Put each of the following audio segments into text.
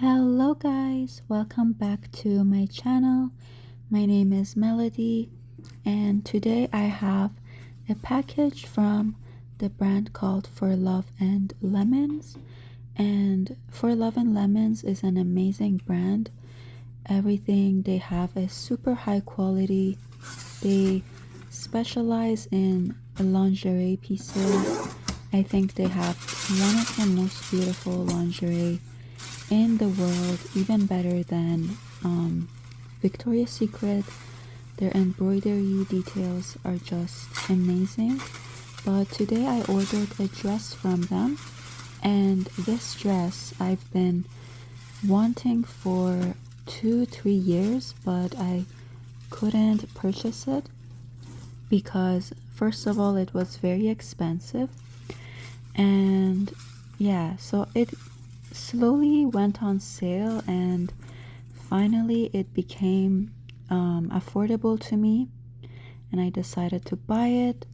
Hello guys, welcome back to my channel. My name is Melody and today I have a package from the brand called For Love and Lemons. And For Love and Lemons is an amazing brand. Everything they have is super high quality. They specialize in lingerie pieces. I think they have one of the most beautiful lingerie in the world, even better than Victoria's Secret. Their embroidery details are just amazing. But today I ordered a dress from them, and this dress I've been wanting for 2-3 years, but I couldn't purchase it because first of all it was very expensive, and yeah, so it slowly went on sale and finally it became affordable to me and I decided to buy it.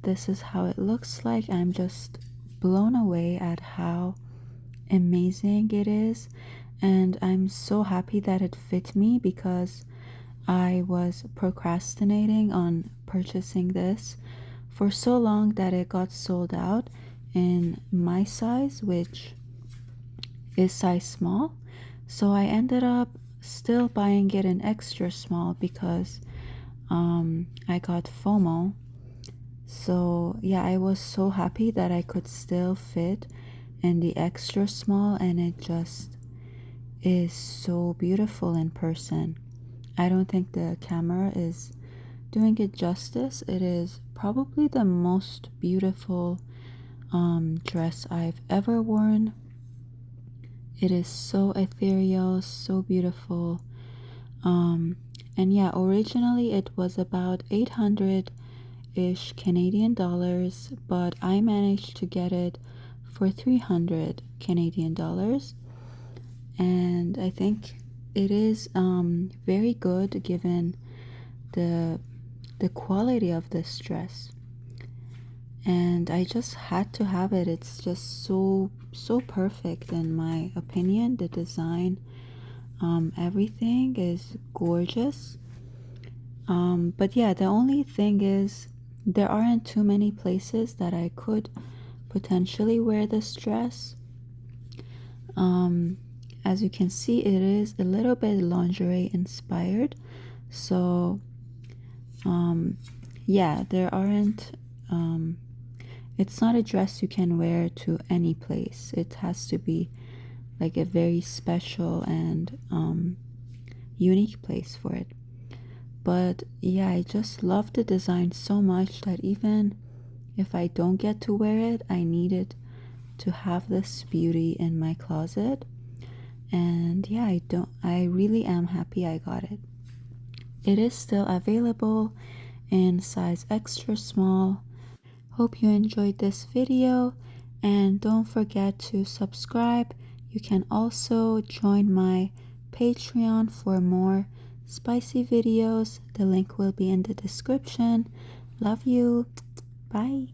This is how it looks like. I'm just blown away at how amazing it is, and I'm so happy that it fit me because I was procrastinating on purchasing this for so long that it got sold out in my size, which is size small. So I ended up still buying it in extra small because I got FOMO. So yeah, I was so happy that I could still fit in the extra small, and it just is so beautiful in person. I don't think the camera is doing it justice. It is probably the most beautiful dress I've ever worn. It is so ethereal, so beautiful. And yeah, originally it was about 800-ish Canadian dollars, but I managed to get it for 300 Canadian dollars. And I think it is very good given the quality of this dress. And I just had to have it. It's just so perfect in my opinion. The design, everything is gorgeous. But yeah, the only thing is there aren't too many places that I could potentially wear this dress. As you can see, it is a little bit lingerie inspired, so yeah, there aren't it's not a dress you can wear to any place. It has to be like a very special and unique place for it. But yeah, I just love the design so much that even if I don't get to wear it, I needed to have this beauty in my closet. And yeah, I really am happy I got it. It is still available in size extra small. Hope you enjoyed this video, and don't forget to subscribe. You can also join my Patreon for more spicy videos. The link will be in the description. Love you. Bye.